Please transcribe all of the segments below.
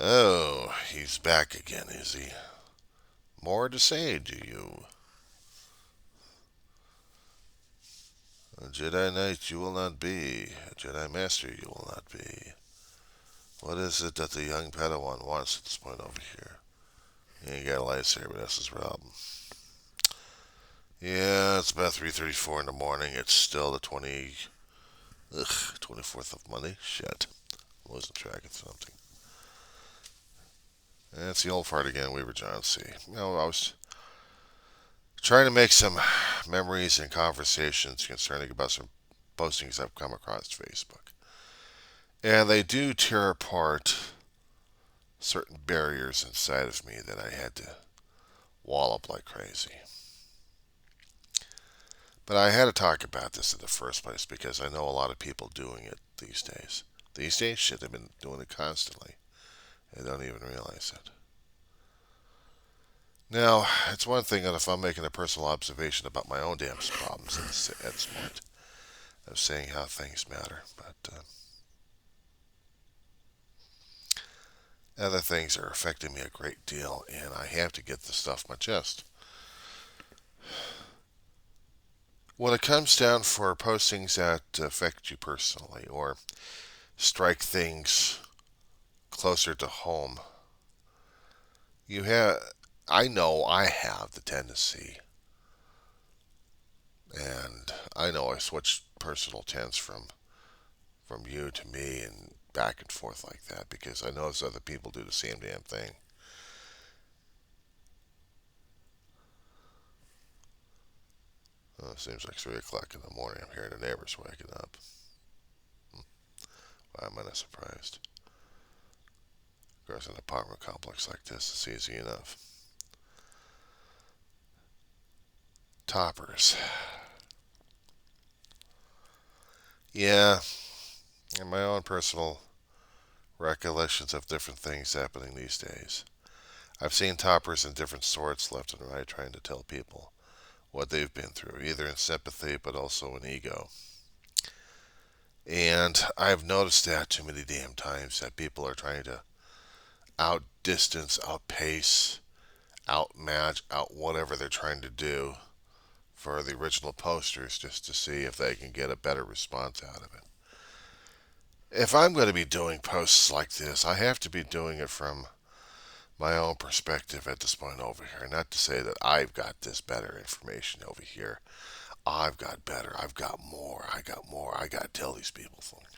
Oh, he's back again, is he? More to say, do you? A Jedi Knight you will not be. A Jedi Master you will not be. What is it that the young Padawan wants at this point over here? He ain't got a lightsaber, that's his problem. Yeah, it's about 3:34 in the morning. It's still the 24th of Monday. Shit. I'm losing track of something. And it's the old fart again, Weaver John C. I was trying to make some memories and conversations concerning about some postings I've come across Facebook. And they do tear apart certain barriers inside of me that I had to wall up like crazy. But I had to talk about this in the first place because I know a lot of people doing it these days. These days, shit, they've been doing it constantly. They don't even realize it. Now, it's one thing that if I'm making a personal observation about my own damn problems at this point of saying how things matter, but other things are affecting me a great deal, and I have to get this stuff off my chest. When it comes down for postings that affect you personally or strike things closer to home, you have, I know I have the tendency, and I know I switch personal tense from you to me and back and forth like that because I notice other people do the same damn thing. It seems like 3 o'clock in the morning. I'm hearing the neighbors waking up. Why am I not surprised? Of course, an apartment complex like this is easy enough. Toppers. Yeah, and my own personal recollections of different things happening these days. I've seen toppers in different sorts left and right trying to tell people what they've been through, either in sympathy but also in ego. And I've noticed that too many damn times that people are trying to outdistance, outpace, outmatch, out whatever they're trying to do for the original posters just to see if they can get a better response out of it. If I'm going to be doing posts like this, I have to be doing it from my own perspective at this point over here. Not to say that I've got this better information over here. I've got better. I've got more. I got more. I got to tell these people things.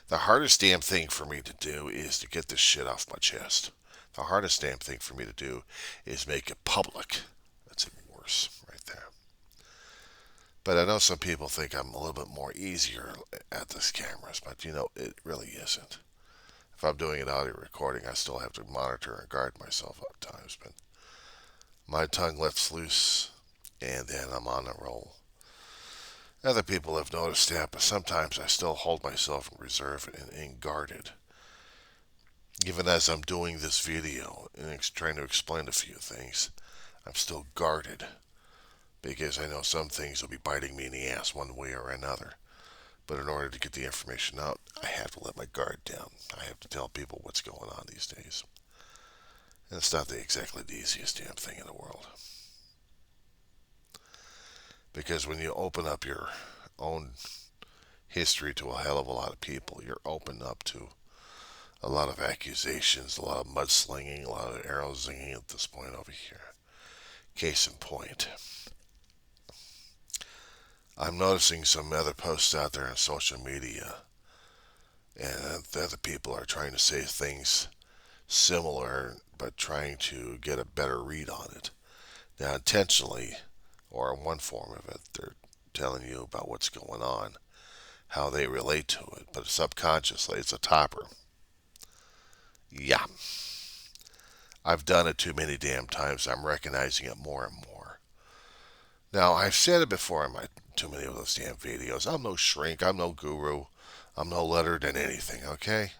The hardest damn thing for me to do is to get this shit off my chest. The hardest damn thing for me to do is make it public. That's even worse right there. But I know some people think I'm a little bit more easier at this cameras, but it really isn't. If I'm doing an audio recording, I still have to monitor and guard myself at times, but my tongue lets loose and then I'm on a roll. Other people have noticed that, but sometimes I still hold myself in reserve and guarded. Even as I'm doing this video and trying to explain a few things, I'm still guarded because I know some things will be biting me in the ass one way or another. But in order to get the information out, I have to let my guard down. I have to tell people what's going on these days. And it's not exactly the easiest damn thing in the world. Because when you open up your own history to a hell of a lot of people, you're open up to a lot of accusations, a lot of mudslinging, a lot of arrow zinging at this point over here. Case in point, I'm noticing some other posts out there on social media, and the other people are trying to say things similar, but trying to get a better read on it. Now, intentionally, or in one form of it, they're telling you about what's going on, how they relate to it, but subconsciously, it's a topper. Yeah, I've done it too many damn times. I'm recognizing it more and more. Now, I've said it before in my too many of those damn videos. I'm no shrink. I'm no guru. I'm no lettered in anything, okay?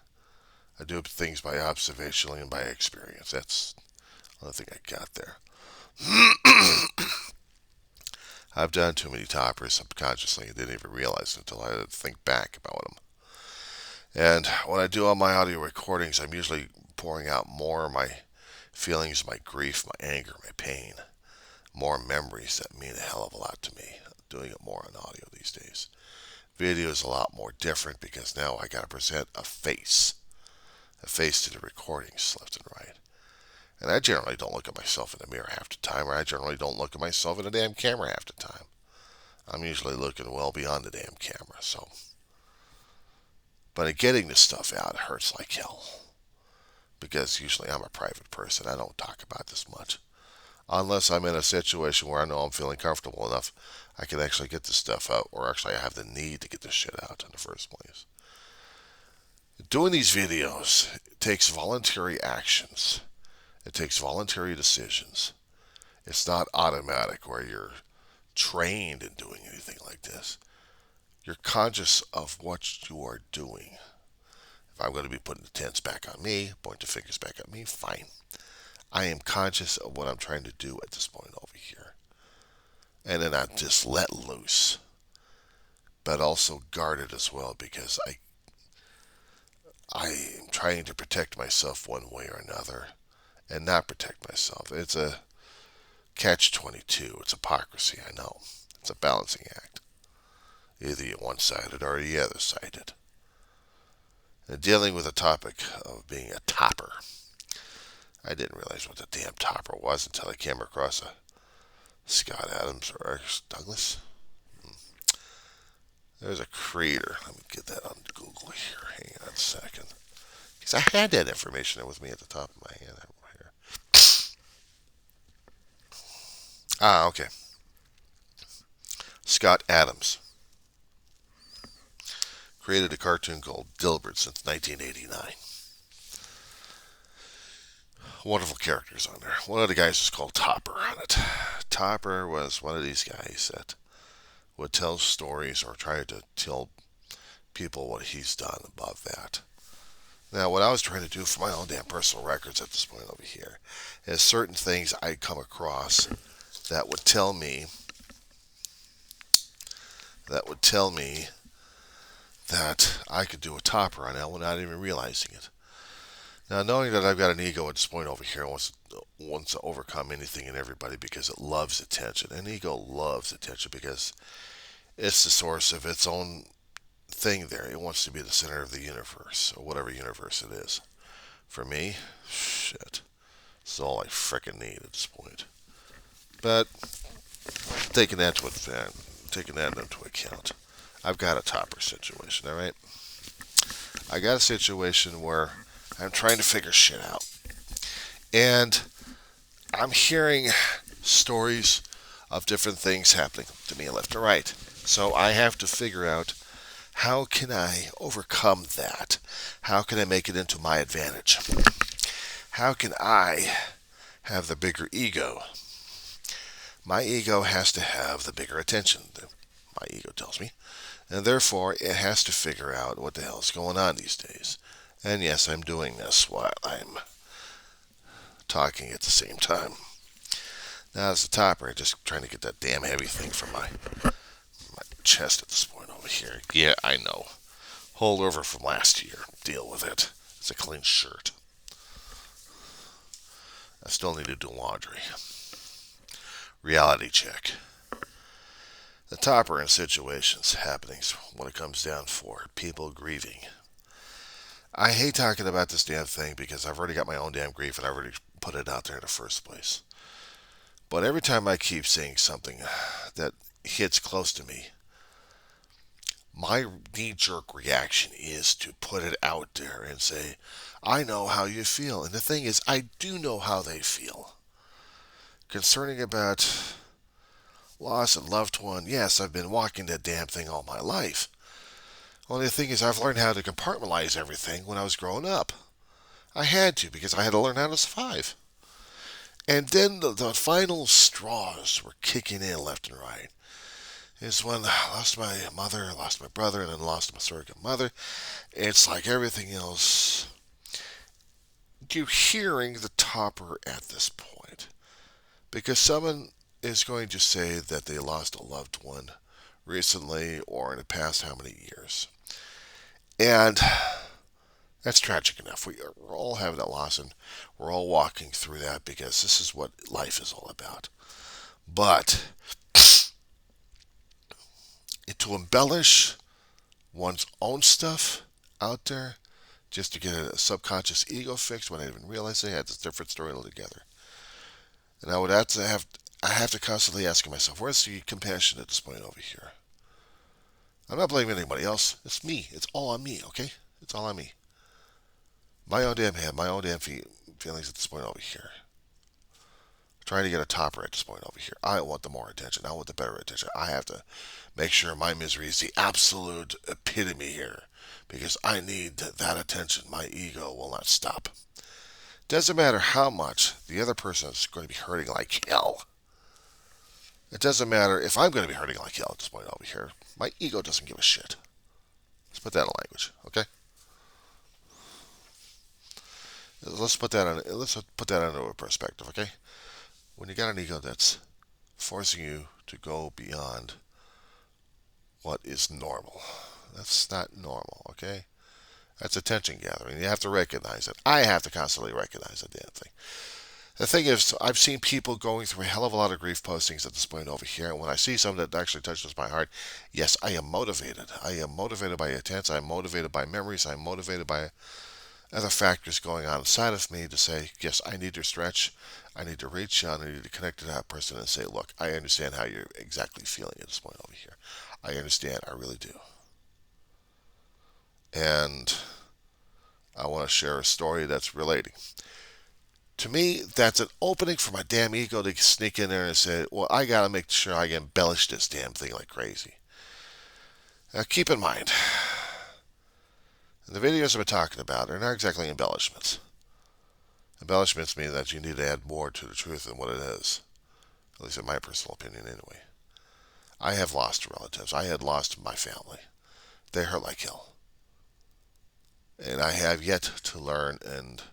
I do things by observationally and by experience. That's the only thing I got there. I've done too many toppers subconsciously and didn't even realize it until I had to think back about them. And when I do all my audio recordings, I'm usually pouring out more of my feelings, my grief, my anger, my pain, more memories that mean a hell of a lot to me. Doing it more on audio these days. Video is a lot more different because now I got to present a face to the recordings left and right. And I generally don't look at myself in the mirror half the time, or I generally don't look at myself in the damn camera half the time. I'm usually looking well beyond the damn camera, so. But in getting this stuff out, it hurts like hell. Because usually I'm a private person. I don't talk about this much. Unless I'm in a situation where I know I'm feeling comfortable enough, I can actually get this stuff out, or actually I have the need to get this shit out in the first place. Doing these videos takes voluntary actions. It takes voluntary decisions. It's not automatic where you're trained in doing anything like this. You're conscious of what you are doing. If I'm going to be putting the tents back on me, point the fingers back at me, fine. I am conscious of what I'm trying to do at this point over here. And then I just let loose. But also guarded as well because I am trying to protect myself one way or another and not protect myself. It's a catch-22. It's hypocrisy, I know. It's a balancing act. Either you're one-sided or the other-sided. And dealing with the topic of being a topper. I didn't realize what the damn topper was until I came across a Scott Adams or Eric Douglas. There's a creator. Let me get that on Google here. Hang on a second. Because I had that information with me at the top of my head. Here. Okay. Scott Adams. Created a cartoon called Dilbert since 1989. Wonderful characters on there. One of the guys was called Topper on it. Topper was one of these guys that would tell stories or try to tell people what he's done above that. Now, what I was trying to do for my own damn personal records at this point over here is certain things I'd come across that would tell me that I could do a topper on that without even realizing it. Now, knowing that I've got an ego at this point over here wants to overcome anything and everybody because it loves attention. An ego loves attention because it's the source of its own thing there. It wants to be the center of the universe, or whatever universe it is. For me, shit. It's all I frickin' need at this point. But, taking that into account, I've got a topper situation, alright? I got a situation where I'm trying to figure shit out. And I'm hearing stories of different things happening to me left and right. So I have to figure out, how can I overcome that? How can I make it into my advantage? How can I have the bigger ego? My ego has to have the bigger attention, my ego tells me. And therefore, it has to figure out what the hell is going on these days. And yes, I'm doing this while I'm talking at the same time. Now, as a topper, I'm just trying to get that damn heavy thing from my chest at this point over here. Yeah, I know. Hold over from last year. Deal with it. It's a clean shirt. I still need to do laundry. Reality check. The topper in situations, happenings, when it comes down for people grieving. I hate talking about this damn thing because I've already got my own damn grief and I've already put it out there in the first place. But every time I keep seeing something that hits close to me, my knee-jerk reaction is to put it out there and say, I know how you feel. And the thing is, I do know how they feel. Concerning about loss of loved one, yes, I've been walking that damn thing all my life. Only the thing is, I've learned how to compartmentalize everything when I was growing up. I had to, because I had to learn how to survive. And then the final straws were kicking in left and right. Is when I lost my mother, lost my brother, and then lost my surrogate mother. It's like everything else. You're hearing the topper at this point. Because someone is going to say that they lost a loved one recently or in the past how many years. And That's tragic enough. We're all having that loss, and we're all walking through that because this is what life is all about. But to embellish one's own stuff out there just to get a subconscious ego fix when I didn't even realize they had this different story altogether. And I have to constantly ask myself, where's the compassion at this point over here? I'm not blaming anybody else. It's me. It's all on me, okay? It's all on me. My own damn head, my own damn feelings at this point over here. Trying to get a topper at this point over here. I want the more attention. I want the better attention. I have to make sure my misery is the absolute epitome here because I need that attention. My ego will not stop. Doesn't matter how much the other person is going to be hurting like hell. It doesn't matter if I'm going to be hurting like hell at this point over here. My ego doesn't give a shit. Let's put that in language, okay? Let's put that into a perspective, okay? When you got an ego that's forcing you to go beyond what is normal, that's not normal, okay? That's attention gathering. You have to recognize it. I have to constantly recognize the damn thing. The thing is, I've seen people going through a hell of a lot of grief postings at this point over here, and when I see something that actually touches my heart, yes, I am motivated. I am motivated by intents. I'm motivated by memories. I'm motivated by other factors going on inside of me to say, yes, I need to stretch. I need to reach out. I need to connect to that person and say, look, I understand how you're exactly feeling at this point over here. I understand. I really do. And I want to share a story that's relating. To me, that's an opening for my damn ego to sneak in there and say, well, I got to make sure I embellish this damn thing like crazy. Now, keep in mind, the videos I've been talking about are not exactly embellishments. Embellishments mean that you need to add more to the truth than what it is. At least in my personal opinion, anyway. I have lost relatives. I had lost my family. They hurt like hell. And I have yet to learn and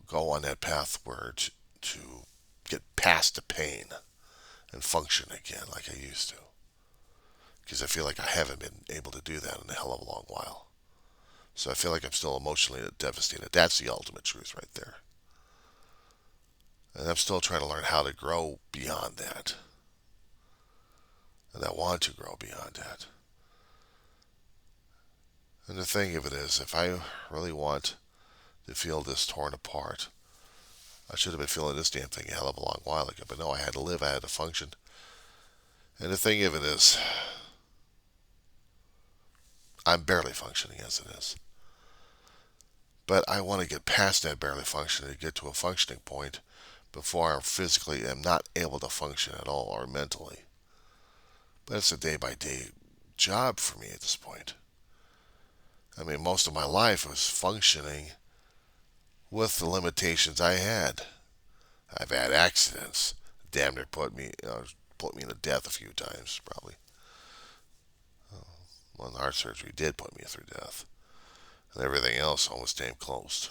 go on that path where to get past the pain and function again like I used to. Because I feel like I haven't been able to do that in a hell of a long while. So I feel like I'm still emotionally devastated. That's the ultimate truth right there. And I'm still trying to learn how to grow beyond that. And I want to grow beyond that. And the thing of it is, if I really want to feel this torn apart, I should have been feeling this damn thing a hell of a long while ago. But no, I had to live, I had to function. And the thing of it is, I'm barely functioning as it is. But I want to get past that barely functioning to get to a functioning point before I physically am not able to function at all or mentally. But it's a day-by-day job for me at this point. I mean, most of my life was functioning with the limitations I had. I've had accidents. Damn near put me in a death a few times, probably. Well, the heart surgery did put me through death. And everything else almost came close.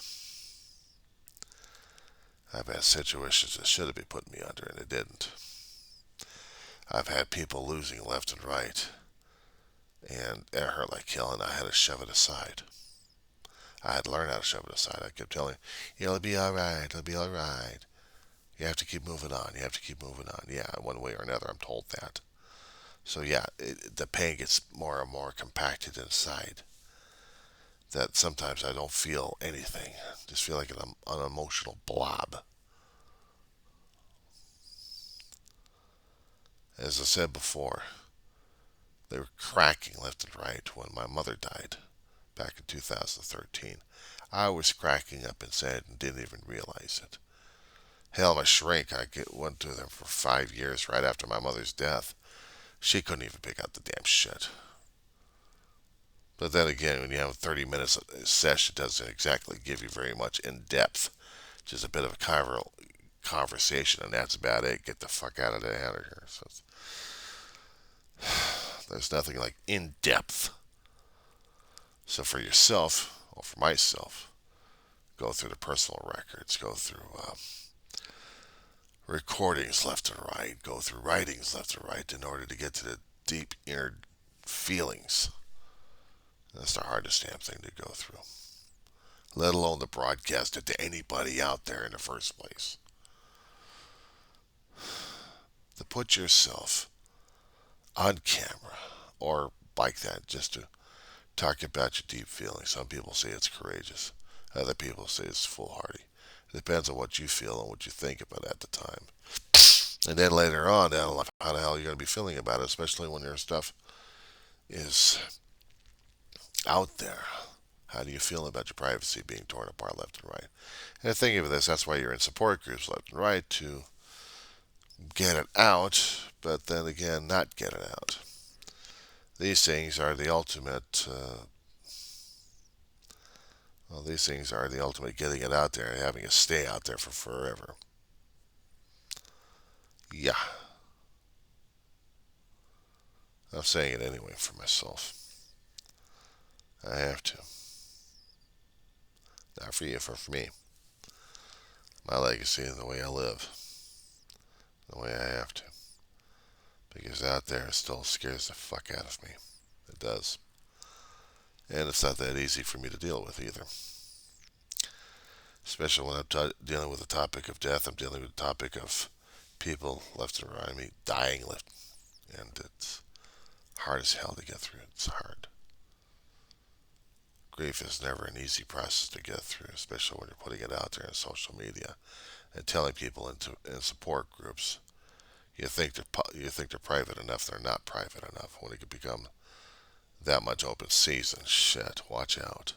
I've had situations that should have been putting me under and it didn't. I've had people losing left and right. And it hurt like hell and I had to shove it aside. I had to learn how to shove it aside. I kept telling it'll be alright, it'll be alright. You have to keep moving on, you have to keep moving on. Yeah, one way or another I'm told that. So yeah, the pain gets more and more compacted inside. That sometimes I don't feel anything. Just feel like an emotional blob. As I said before, they were cracking left and right when my mother died back in 2013. I was cracking up inside and didn't even realize it. Hell, my shrink, went to them for 5 years right after my mother's death. She couldn't even pick out the damn shit. But then again, when you have 30 minutes a session, it doesn't exactly give you very much in depth. Just a bit of a conversation, and that's about it. Get the fuck out of here. So there's nothing like in depth. So for yourself, or for myself, go through the personal records, go through recordings left and right, go through writings left and right in order to get to the deep inner feelings That's the hardest damn thing to go through. Let alone to broadcast it to anybody out there in the first place. To put yourself on camera or like that just to talk about your deep feelings. Some people say it's courageous. Other people say it's foolhardy. It depends on what you feel and what you think about it at the time. And then later on down life, how the hell you're going to be feeling about it, especially when your stuff is out there. How do you feel about your privacy being torn apart left and right? And thinking of this, that's why you're in support groups left and right, to get it out, but then again, not get it out. These things are the ultimate. These things are the ultimate getting it out there and having it stay out there for forever. Yeah, I'm saying it anyway for myself. I have to. Not for you, for me. My legacy and the way I live. The way I have to. Because out there it still scares the fuck out of me. It does. And it's not that easy for me to deal with either. Especially when I'm dealing with the topic of death. I'm dealing with the topic of people left around me dying left. And it's hard as hell to get through. It's hard. Grief is never an easy process to get through, especially when you're putting it out there in social media and telling people in support groups. You think they're private enough. They're not private enough. When it could become that much open season, shit, watch out.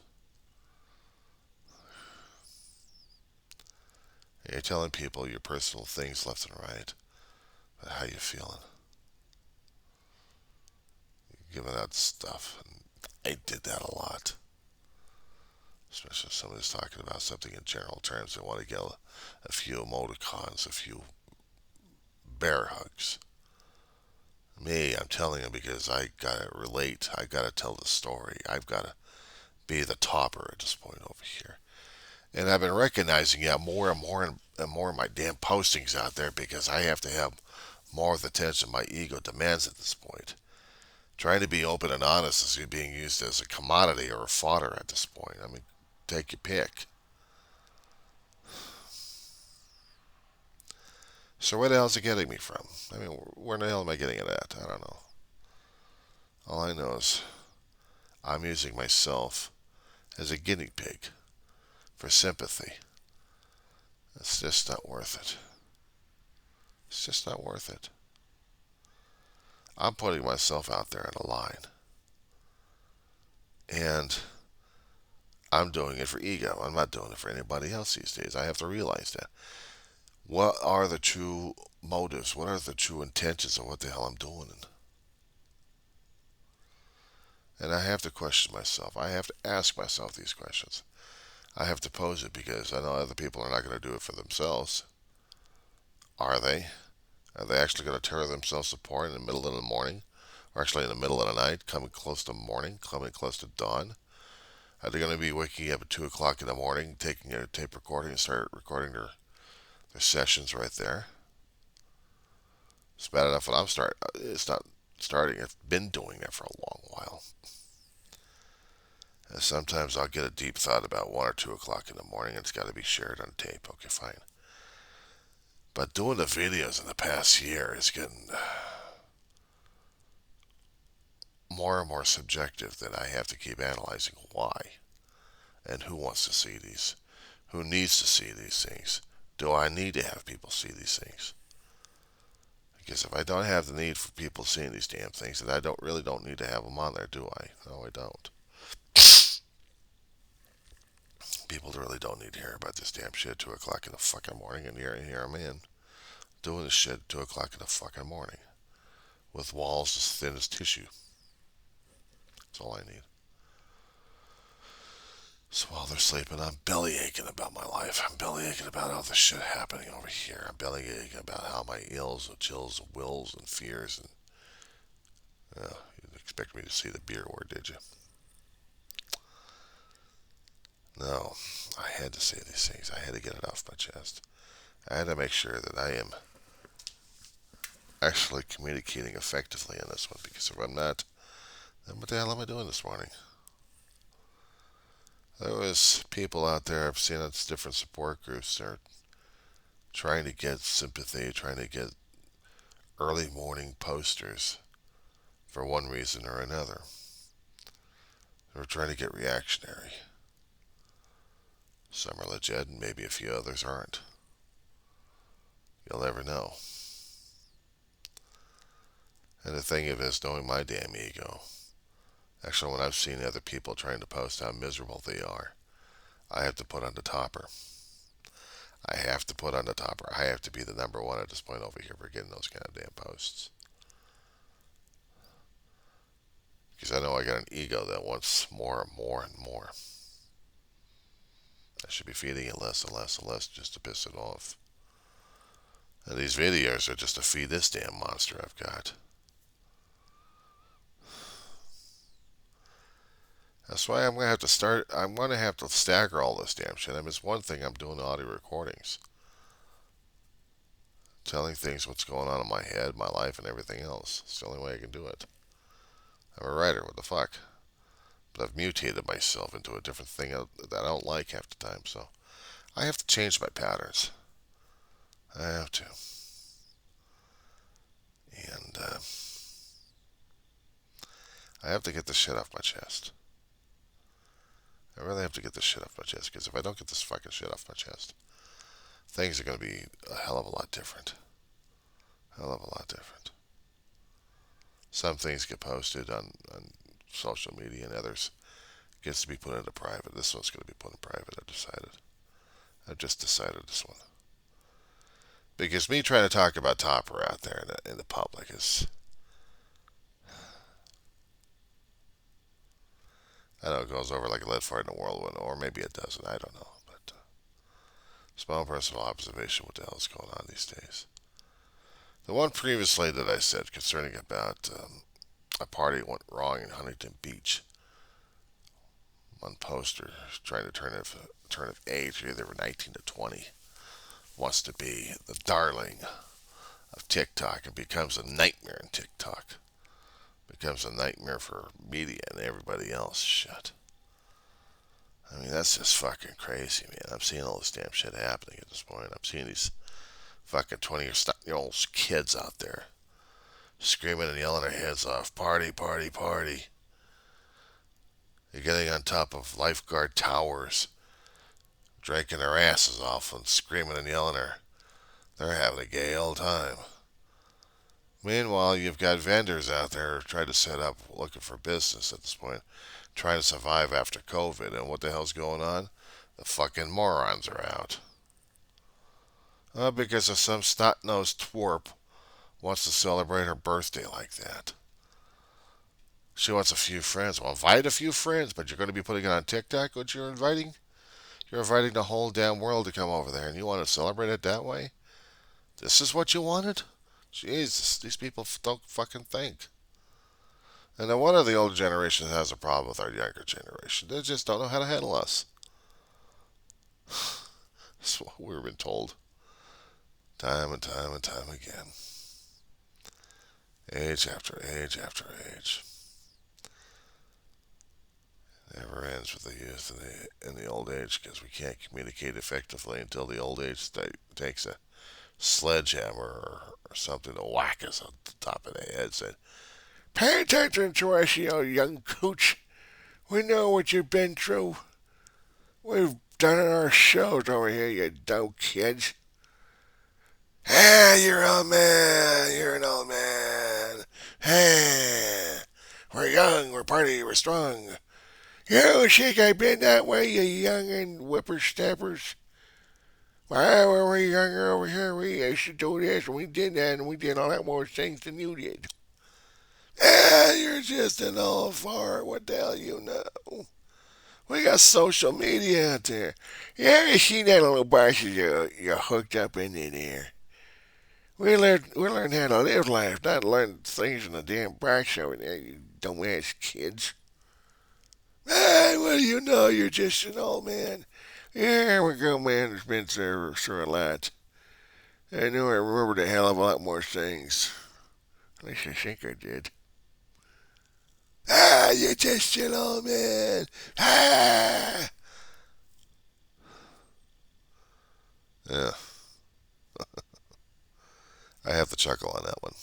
And you're telling people your personal things left and right, but how you feeling. You're giving out stuff. And I did that a lot. Especially if somebody's talking about something in general terms. They want to get a few emoticons, a few bear hugs. Me, I'm telling them because I gotta relate. I gotta tell the story. I've gotta be the topper at this point over here. And I've been recognizing that more and more and more of my damn postings out there because I have to have more of the attention my ego demands at this point. Trying to be open and honest is being used as a commodity or a fodder at this point. I mean, take your pick. So where the hell is it getting me from? I mean, where the hell am I getting it at? I don't know. All I know is I'm using myself as a guinea pig for sympathy. It's just not worth it. It's just not worth it. I'm putting myself out there on a line. And I'm doing it for ego. I'm not doing it for anybody else these days. I have to realize that. What are the true motives? What are the true intentions of what the hell I'm doing? And I have to question myself. I have to ask myself these questions. I have to pose it because I know other people are not going to do it for themselves. Are they? Are they actually going to tear themselves apart in the middle of the morning? Or actually in the middle of the night, coming close to morning, coming close to dawn? Are they going to be waking up at 2 o'clock in the morning, taking a tape recording and start recording their sessions right there? It's bad enough when it's not starting. I've been doing that for a long while. And sometimes I'll get a deep thought about 1 or 2 o'clock in the morning and it's got to be shared on tape. Okay, fine. But doing the videos in the past year is getting more and more subjective that I have to keep analyzing why and who wants to see these, who needs to see these things. Do I need to have people see these things? Because if I don't have the need for people seeing these damn things, then I don't need to have them on there, do I? No, I don't. People really don't need to hear about this damn shit at 2 o'clock in the fucking morning, and here I'm in, doing this shit at 2 o'clock in the fucking morning, with walls as thin as tissue. That's all I need. So while they're sleeping, I'm belly aching about my life. I'm belly aching about all the shit happening over here. I'm belly aching about how my ills, chills, wills, and fears. And you didn't expect me to see the beer word, did you? No, I had to say these things. I had to get it off my chest. I had to make sure that I am actually communicating effectively on this one. Because if I'm not, then what the hell am I doing this morning? There was people out there, I've seen it's different support groups. They're trying to get sympathy, trying to get early morning posters for one reason or another. They're trying to get reactionary. Some are legit, and maybe a few others aren't. You'll never know. And the thing of it is, knowing my damn ego. Actually, when I've seen other people trying to post how miserable they are, I have to put on the topper. I have to put on the topper. I have to be the number one at this point over here for getting those kind of damn posts. Because I know I got an ego that wants more and more and more. I should be feeding it less and less and less just to piss it off. And these videos are just to feed this damn monster I've got. That's why I'm going to have to stagger all this damn shit. I mean, it's one thing I'm doing audio recordings. Telling things what's going on in my head, my life, and everything else. It's the only way I can do it. I'm a writer, what the fuck? But I've mutated myself into a different thing that I don't like half the time, so I have to change my patterns. I have to. And I have to get this shit off my chest. I really have to get this shit off my chest, because if I don't get this fucking shit off my chest, things are going to be a hell of a lot different. Hell of a lot different. Some things get posted on social media, and others gets to be put into private. This one's going to be put in private, I've decided. I've just decided this one. Because me trying to talk about Topper out there in the public is... I know it goes over like a lead fart in a whirlwind, or maybe it doesn't, I don't know. But it's my own personal observation what the hell is going on these days. The one previously that I said concerning about a party went wrong in Huntington Beach. One poster trying to turn of age, either 19 to 20, wants to be the darling of TikTok and becomes a nightmare in TikTok. Becomes a nightmare for media and everybody else. Shit. I mean, that's just fucking crazy, man. I'm seeing all this damn shit happening at this point. I'm seeing these fucking 20-year-old kids out there screaming and yelling their heads off. Party, party, party. They're getting on top of lifeguard towers, drinking their asses off and screaming and yelling. They're having a gay old time. Meanwhile, you've got vendors out there trying to set up, looking for business at this point, trying to survive after COVID. And what the hell's going on? The fucking morons are out. Because of some snot-nosed twerp wants to celebrate her birthday like that. She wants a few friends. Well, invite a few friends, but you're going to be putting it on TikTok, what you're inviting? You're inviting the whole damn world to come over there, and you want to celebrate it that way? This is what you wanted? Jesus, these people don't fucking think. And then one of the older generations has a problem with our younger generation. They just don't know how to handle us. That's what we've been told. Time and time and time again. Age after age after age. Never ends with the youth and the old age, because we can't communicate effectively until the old age takes a sledgehammer or something to whack us on the top of the head and said, "Pay attention to us, you young cooch. We know what you've been through. We've done our shows over here, you dumb kids. Hey, you're an old man. You're an old man. Hey, we're young, we're party, we're strong. You think I've been that way, you young and whippersnappers? Well, when we were younger over here, we used to do this, and we did that, and we did a lot more things than you did. Ah, you're just an old fart. What the hell you know? We got social media out there. You ever seen that little box you're hooked up in there? We learn how to live life, not learn things in the damn box over there, you dumbass kids. Ah, what do you know? You're just an old man. Yeah, we go, man. Has been through a lot. I know I remembered a hell of a lot more things. At least I think I did. Ah, you're just an old man. Ah! chuckle on that one.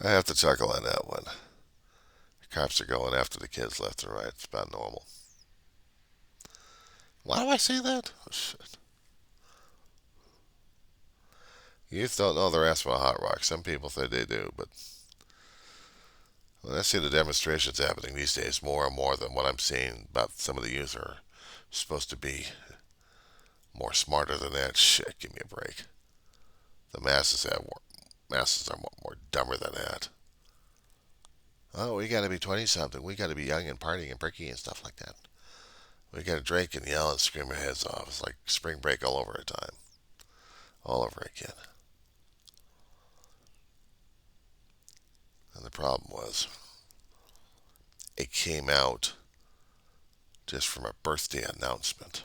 I have to chuckle on that one. The cops are going after the kids left and right. It's about normal. Why do I say that? Oh, shit. Youth don't know their ass about hot rock. Some people say they do, but when I see the demonstrations happening these days more and more than what I'm seeing about some of the youth are supposed to be more smarter than that. Shit, give me a break. The masses are more dumber than that. Oh, we got to be 20 something. We got to be young and partying and bricky and stuff like that. We got to drink and yell and scream our heads off. It's like spring break all over time. All over again. And the problem was, it came out just from a birthday announcement.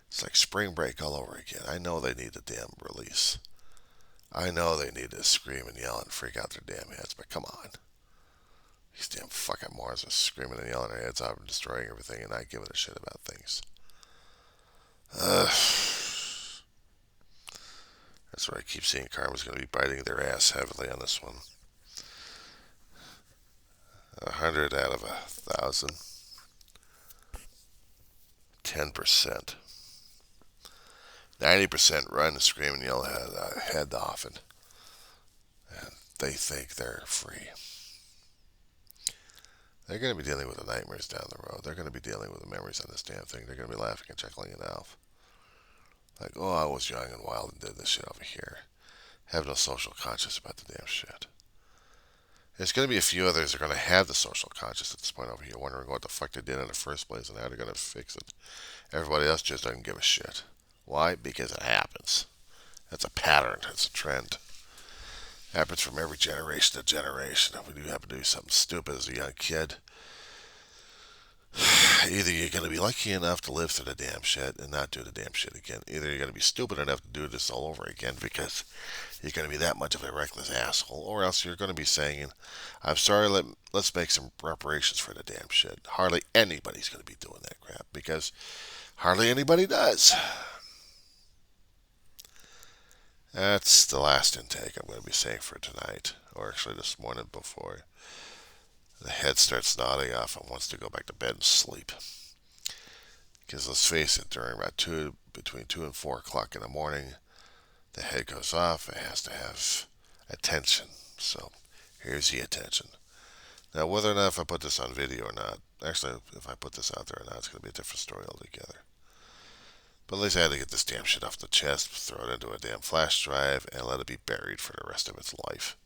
It's like spring break all over again. I know they need a damn release. I know they need to scream and yell and freak out their damn heads, but come on. These damn fucking morons are screaming and yelling their heads off and destroying everything and not giving a shit about things. Ugh. That's where I keep seeing karma's going to be biting their ass heavily on this one. 100 out of 1,000. 10%. 90% run and scream and yell head off, and they think they're free. They're going to be dealing with the nightmares down the road. They're going to be dealing with the memories on this damn thing. They're going to be laughing and chuckling it off. Like, oh, I was young and wild and did this shit over here. Have no social conscience about the damn shit. There's going to be a few others that are going to have the social conscience at this point over here, wondering what the fuck they did in the first place and how they're going to fix it. Everybody else just doesn't give a shit. Why? Because it happens. That's a pattern. It's a trend. It happens from every generation to generation. If we do happen to do something stupid as a young kid, either you're going to be lucky enough to live through the damn shit and not do the damn shit again. Either you're going to be stupid enough to do this all over again because you're going to be that much of a reckless asshole, or else you're going to be saying, I'm sorry, let's make some reparations for the damn shit. Hardly anybody's going to be doing that crap because hardly anybody does. That's the last intake I'm going to be saying for tonight, or actually this morning before the head starts nodding off and wants to go back to bed and sleep. Because let's face it, during between 2 and 4 o'clock in the morning, the head goes off. It has to have attention. So here's the attention. Now, whether or not if I put this on video or not, actually, if I put this out there or not, it's going to be a different story altogether. But at least I had to get this damn shit off the chest, throw it into a damn flash drive, and let it be buried for the rest of its life.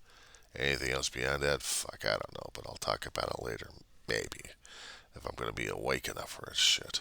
Anything else beyond that, fuck, I don't know, but I'll talk about it later, maybe, if I'm going to be awake enough for this shit.